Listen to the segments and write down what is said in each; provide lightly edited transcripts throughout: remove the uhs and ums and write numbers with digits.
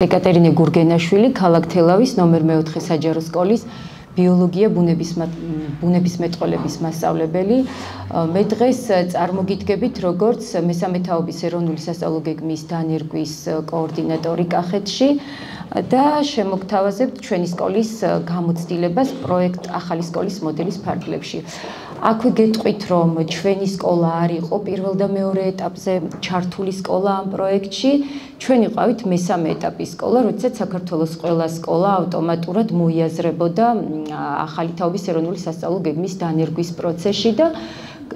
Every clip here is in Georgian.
ეკატერინე გურგენაშვილი, ქალაქ თელავის ნომერ 4 საჯარო სკოლის ბიოლოგია ბუნებისმეტყველების მასწავლებელი. მე დღეს წარმოგიდგებით, როგორც მესამე თაობის ეროვნული სასწავლო გეგმის დანერგვის კოორდინატორი კახეთში და შემოგთავაზებთ ჩვენი სკოლის გამოცდილებას პროექტ ახალი სკოლის მოდელის ფარგლებში. აქვე გეტყვით, რომ ჩვენი სკოლა არ იყო პირველ და მეორე ეტაპზე ჩართული სკოლა ამ პროექტში. ჩვენ ვიყავით მესამე ეტაპის სკოლა, როდესაც საქართველოს ყველა სკოლა ავტომატურად მოიაზრებოდა ახალი თაობის ეროვნული სასწავლო გეგმის დანერგვის პროცესში და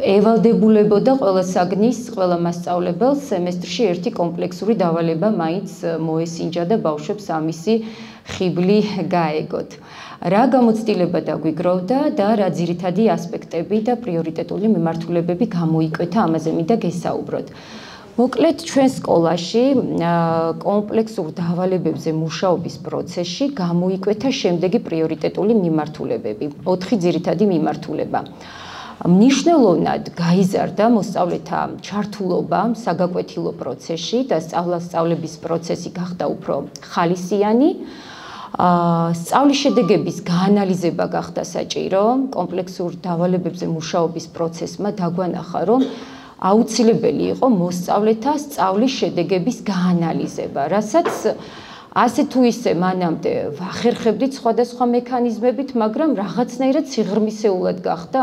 ევალდებულებოდა ყველა საგნის, ყველა მასწავლებელს სემესტრში ერთი კომპლექსური დავალება მაინც მოესინჯა და ბავშვებს ამისი ხიბლი გაეგოთ. რა გამოცდილება დაგვიგროვდა და რა ძირითადი ასპექტები და პრიორიტეტული მიმართულებები გამოიკვეთა, ამაზე მინდა გესაუბროთ. მოკლედ, ჩვენ სკოლაში კომპლექსურ დავალებებზე მუშაობის პროცესში გამოიკვეთა შემდეგი პრიორიტეტული მიმართულებები, 4 ძირითადი მიმართულება. მნიშვნელოვნად გაიზარდა მოსწავლეთა ჩართულობა საგაკვეთილო პროცესში და სწავლების პროცესი გახდა უფრო ხალისიანი. სწავლის შედეგების გაანალიზება გახდა საჭირო. კომპლექსურ დავალებებზე მუშაობის პროცესმა დაგვანახა, რომ აუცილებელი იყო მოსწავლეთა სწავლის შედეგების გაანალიზება, რასაც ასე თუ ისე მანამდე ვახერხებდით სხვადასხვა მექანიზმებით, მაგრამ რაღაცნაირად სიღრმისეულად გახდა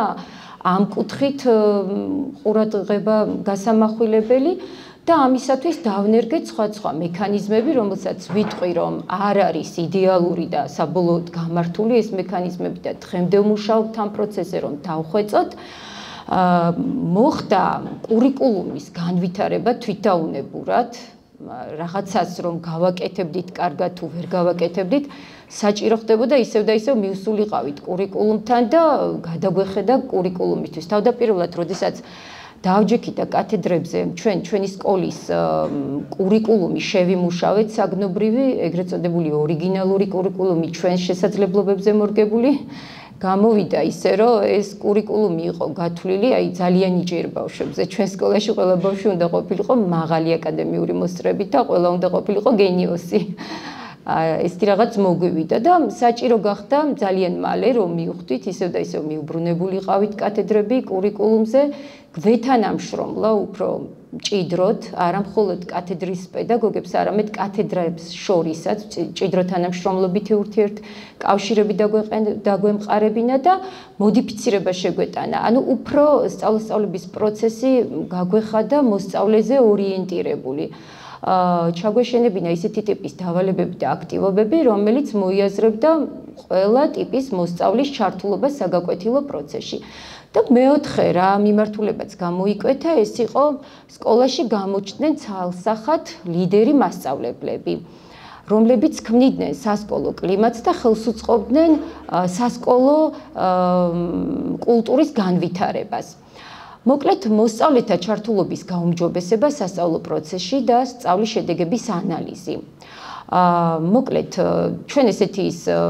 ამ კუთხით ყურადღება გასამახვილებელი და ამისათვის დავნერგეთ სხვა მექანიზმები, რომელსაც ვიტყვი, რომ არ არის იდეალური და საბოლოოდ გამართული ეს მექანიზმები და დღემდე ვმუშაობთ ამ პროცესზე, რომ დავხვეწოთ. მოხდა კურიკულუმის განვითარება თვითდაუნებურად, რაღაცას რომ გავაკეთებდით კარგად თუ ვერ გავაკეთებდით, საჭირო ხდებოდა ისევ და ისევ მივსულიყავით კურიკულუმთან და გადაგვეხედა კურიკულუმისთვის. თავდაპირველად, როდესაც დავჯექით კათედრებზე ჩვენი სკოლის კურიკულუმი შევიმუშავეთ, საგნობრივი, ეგრეთ წოდებული ორიგინალური კურიკულუმი ჩვენ შესაძლებლობებზე მორგებული, გამოვიდა ისე, რომ ეს კურიკულუმი იყო გათვლილი, ძალიან იჯერ ბავშვებზე. ჩვენ სკოლაში ყველა ბავშვი უნდა ყოფილიყო მაღალი აკადემიური მოსწრებით და ყველა უნდა ყოფილიყო გენიოსი. ესეთი რაღაც მოგვივიდა და საჭირო გახდა ძალიან მალე, რომ მივხვდით, ისევ და ისევ მიუბრუნებულიყავით კათედრები კურიკულუმზე, გვეთანამშრომლა უფრო მჭიდროდ, არა მხოლოდ კათედრის პედაგოგებს, არამედ კათედრებს შორისაც მჭიდრო თანამშრომლობითი ურთიერთკავშირები დაგვემყარებინა და მოდიფიცირება შეგვეტანა. ანუ უფრო სწავლების პროცესი გაგვეხადა მოსწავლეზე ორიენტირებული. ჩაგვეშენებინა ისეთი ტიპის დავალებები და აქტივობები, რომელიც მოიაზრებდა ყველა ტიპის მოსწავლის ჩართულობას საგაკვეთილო პროცესში. და მეოთხე რა მიმართულებაც გამოიკვეთა, ეს იყო სკოლაში გამოჩნდნენ ცალსახად ლიდერი მასწავლებლები, რომლებიც ქმნიდნენ სასკოლო კლიმატს და ხელს უწყობდნენ სასკოლო კულტურის განვითარებას. მოკლედ, მოსწავლეთა ჩართულობის გაუმჯობესება სასწავლო პროცესში და სწავლის შედეგების ანალიზი. მოკლედ, ჩვენ ესეთი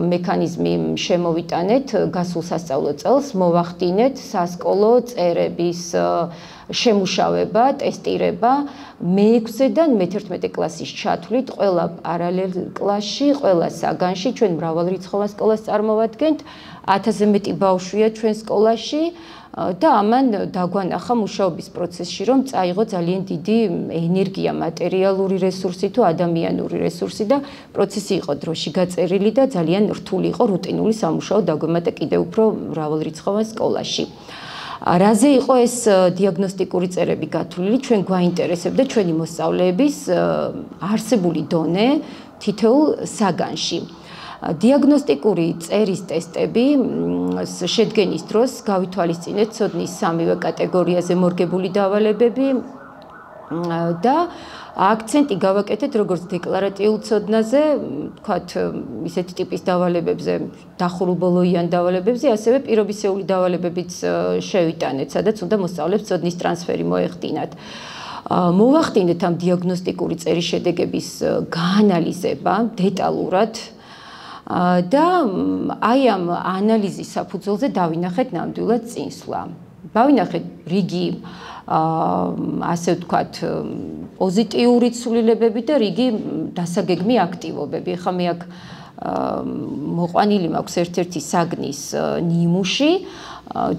მექანიზმი შემოვიტანეთ გასულ სასწავლო წელს, მოვახდინეთ სასკოლო წერების შემუშავება, ტესტირება მე-6-დან მე-11 კლასის ჩათვლით, ყველა პარალელ კლასში, ყველა საგანში, ჩვენ მრავალრიცხოვან სკოლას წარმოვადგენთ, 1000-ზე მეტი ბავშვია ჩვენ სკოლაში. და ამან დაგვანახა მუშაობის პროცესში, რომ წაიღო ძალიან დიდი ენერგია, მატერიალური რესურსი თუ ადამიანური რესურსი და პროცესი იყო დროში გაწერილი და ძალიან რთული იყო რუტინული სამუშაო დაგვემატა კიდევ უფრო მრავალრიცხოვან სკოლაში. რაზე იყო ეს დიაგნოსტიკური წერები გათვლილი? ჩვენ გვაინტერესებდა ჩვენი მოსწავლეების არსებული დონე თითოეულ საგანში. დიაგნოსტიკური წერის ტესტები შედგენის დროს გავითვალისწინეთ ცოდნის სამივე კატეგორიაზე მორგებული დავალებები და აქცენტი გავაკეთეთ როგორც დეკლარატიულ ცოდნაზე, თქვათ, ისეთი ტიპის დავალებებზე, დახურულ-ბოლოიან დავალებებზე, ასევე პირობისეული დავალებებიც შევიტანეთ, სადაც უნდა მოსწავლეებს ცოდნის ტრანსფერი მოეხდინათ. მოვახდინეთ ამ დიაგნოსტიკური წერის შედეგების გაანალიზება დეტალურად და აი ამ ანალიზის საფუძველზე დავინახეთ ნამდვილად წინსვლა. დავინახეთ რიგი ასე ვთქვათ პოზიტიური ცვლილებები და რიგი დასაგეგმი აქტივობები. ხა მე აქ მოყვანილი მაქვს ერთ-ერთი საგნის ნიმუში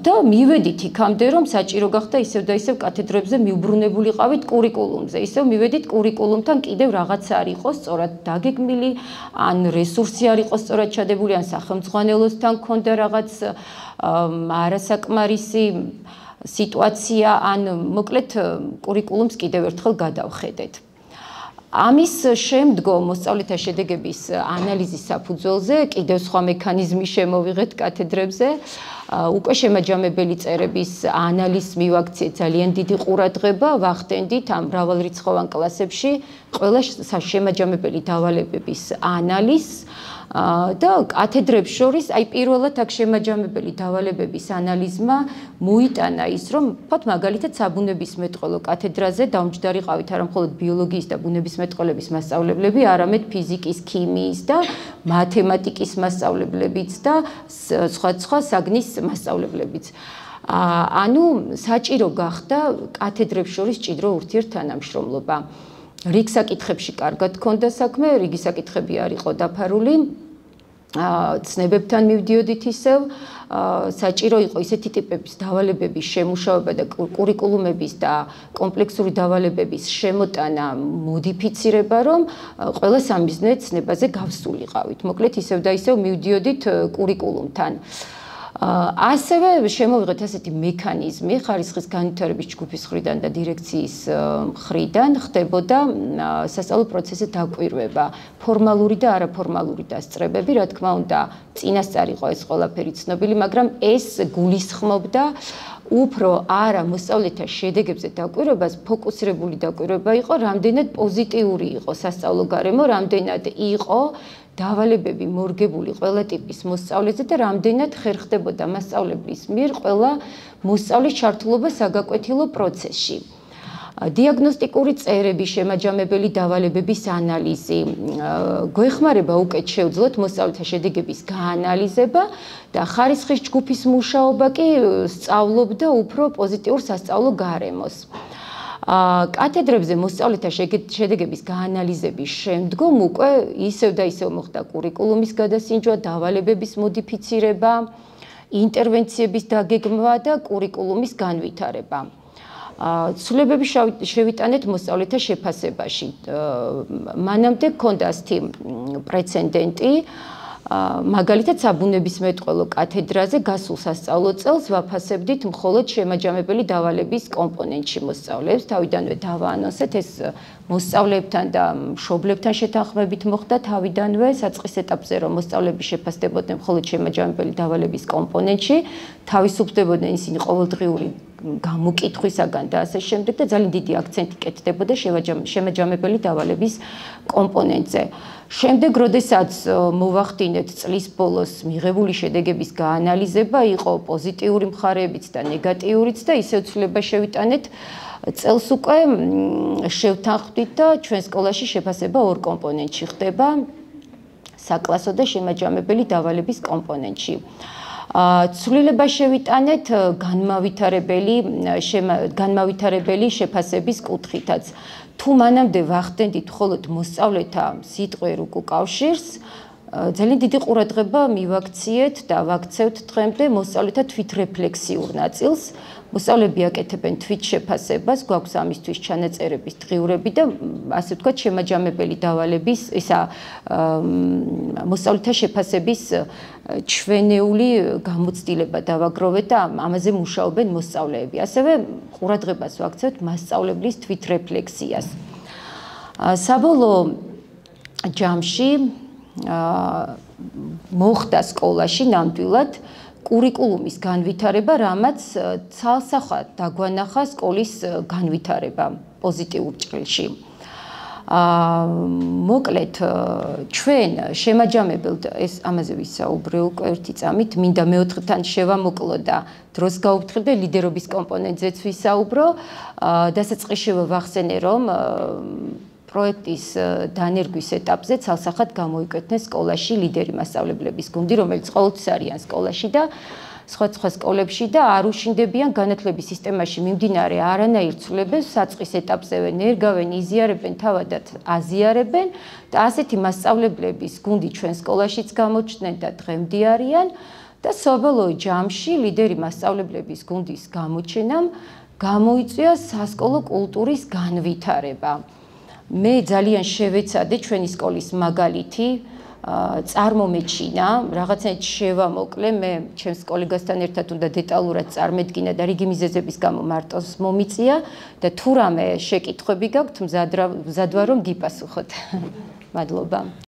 და მივედით იქამდე რომ საჭირო გახდა ისევ და ისევ კათედრებზე მიუბრუნებულიყავით კურიკულუმზე. ისევ მივედით კურიკულუმთან კიდევ რაღაცა არ იყოს სწორად დაგეგმილი, ან რესურსი არ იყოს სწორად ჩადებული, ან სახელმძღვანელოსთან ქონდა რაღაც არასაკმარისი სიტუაცია, ან მოკლედ კურიკულუმს კიდევ ერთხელ გადავხედეთ. ამის შემდგომ მოსწავლეთა შედეგების ანალიზის საფუძველზე კიდევ სხვა მექანიზმი შემოვიღეთ კათედრებზე. უკვე შემაჯამებელი წერების ანალიზს მივაქციეთ ძალიან დიდი ყურადღება, ვახდენდით ამ მრავალრიცხოვან კლასებში ყველა შემაჯამებელი დავალებების ანალიზს და კათედრებს შორის აი პირველად აქ შემაჯამებელი დავალებების ანალიზმა მოიტანა ის რომ ვთქვათ მაგალითად საბუნებისმეტყველო კათედრაზე დამჯდარიყავით არა მხოლოდ ბიოლოგიის და ბუნებისმეტყველების მასწავლებლები, არამედ ფიზიკის, ქიმიის და მათემატიკის მასწავლებლებიც და სხვა საგნის მასწავლებლებიც. ანუ საჭირო გახდა კათედრებს შორის ჭიდრო ურთიერთთანამშრომლობა. რიგ საკითხებში კარგად ჰქონდა საქმე, რიგი საკითხები არ იყო დაფარული, ცნებებთან მივდიოდით ისევ, საჭირო იყო ისეთი ტიპების დავალებების შემუშავება და კურიკულუმების და კომპლექსური დავალებების შემოტანა, მოდიფიცირება, რომ ყველა სამიზნე ცნებაზე გავსულიყავით. მოკლედ ისევ და ისევ მივდიოდით კურიკულუმთან. ასევე შემოვიღეთ ასეთი მექანიზმი ხარისხის განვითარების ჯგუფის მხრიდან და დირექციის მხრიდან ხდებოდა სასწავლო პროცესზე დაკვირვება, ფორმალური და არაფორმალური დასწრებები, რა თქმა უნდა, წინასწარ იყო ეს ყველაფერი ცნობილი, მაგრამ ეს გულისხმობდა უფრო არა მოსწავლეთა შედეგებზე დაკვირვებას, ფოკუსირებული დაკვირვება იყო, რამდენად პოზიტიური იყო სასწავლო გარემო, რამდენად იყო დავალებები მორგებული ყველა ტიპის მოსწავლეზე და რამდენად ხერხდებოდა მასწავლებლის მიერ ყველა მოსწავლის ჩართულობა საგაკვეთილო პროცესში. დიაგნოსტიკური წერები, შემაჯამებელი დავალებების ანალიზი, გვეხმარება უკეთ შევძლოთ მოსწავლეთა შედეგების გაანალიზება და ხარისხის ჯგუფის მუშაობა კი სწავლობდა უფრო პოზიტიურ სასწავლო გარემოს. კათედრებზე მოსწავლეთა შედეგების გაანალიზების შემდგომ უკვე ისევ და ისევ მოხდა კურიკულუმის გადასინჯვა, დავალებების მოდიფიცირება, ინტერვენციების დაგეგმვა და კურიკულუმის განვითარება. ცვლილებები შევიტანეთ მოსწავლეთა შეფასებაში. მანამდე ჰქონდა ასეთი პრეცედენტი, მაგალითად საბუნებისმეტყველო კათედრაზე გასულ სასწავლო წელს ვაფასებდით მხოლოდ შემაჯამებელი დავალების კომპონენტში მოსწავლეებს, თავიდანვე დავაანონსეთ, ეს მოსწავლეებთან და მშობლებთან შეთანხმებით მოხდა თავიდანვე საწყის ეტაპზე, რომ მოსწავლეები შეფასდებოდნენ მხოლოდ შემაჯამებელი დავალების კომპონენტში, თავისუფლდებოდნენ ისინი ყოველდღიური გამოკითხვისაგან და ასე შემდეგ და ძალიან დიდი აქცენტი კეთდებოდა შემაჯამებელი დავალების კომპონენტზე. შემდეგ, როდესაც მოვახდინეთ წლის ბოლოს მიღებული შედეგების გაანალიზება, იყო პოზიტიური მხარეებიც და ნეგატიურიც და ისევ ცვლილება შევიტანეთ წელს უკვე შევთანხმდით და ჩვენ სკოლაში შეფასება ორ კომპონენტში ხდება, საკლასო და შემაჯამებელი დავალების კომპონენტში. ცვლილება შევიტანეთ განმავითარებელი შეფასების კუთხითაც. თუ მანამდე ვახდენდით მხოლოდ მოსწავლეთა სიტყვიერ უკავშირს, ძალიან დიდი ყურადღება მივაქციეთ და ვაქცევთ დღემდე მოსწავლეთა თვითრეფლექსიურ ნაწილს. მოსწავლეები აკეთებენ თვითშეფასებას, გვაქვს ამისთვის ჩანაწერების დღიურები და ასე ვთქვათ, შემაჯამებელი დავალების, მოსწავლეთა შეფასების ჩვენეული გამოცდილება დავაგროვეთ და ამაზე მუშაობენ მოსწავლეები. ასევე ყურადღებას ვაქცევთ მასწავლებლის თვითრეფლექსიას. საბოლოო ჯამში მოხდა სკოლაში ნამდვილად კურიკულუმის განვითარება, რამაც ცალსახად დაგვანახა სკოლის განვითარება პოზიტიურ ჭრილში. მოკლედ ჩვენ შემაჯამებელთ ეს ამაზე ვისაუბრე უკვე ერთი წამით, მინდა მეოთხეთან შევამოკლო და დროს გაუფრთხილ და ლიდერობის კომპონენტზეც ვისაუბრო. დასაწყისშივე ვახსენე, რომ პროექტის დანერგვის ეტაპზე ცალსახად გამოიკვეთნეს სკოლაში ლიდერი მასწავლებლების გუნდი, რომელიც ყოველთვის არიან სკოლაში და სხვა სკოლებში და არ უშინდებიან განათლების სისტემაში მიმდინარე არანაირ ცვლილებებს, საწყის ეტაპზე ნერგავენ, იზიარებენ, თავადაც აზიარებენ და ასეთი მასწავლებლების გუნდი ჩვენ სკოლაშიც გამოჩნდნენ და დღემდე არიან და საბოლოო ჯამში ლიდერი მასწავლებლების გუნდის გამოჩენამ გამოიწვია სასკოლო კულტურის განვითარება. მე ძალიან შევეცადე ჩვენი სკოლის მაგალითი წარმომეჩინა, რაღაცნაირად შევამოკლე, მე ჩემს კოლეგასთან ერთად უნდა დეტალურად წარმედგინა და რიგი მიზეზების გამო მარტოს მომიწია და თუ რამე შეკითხვები გაქვთ, მზად ვარ რომ გიპასუხოთ. მადლობა.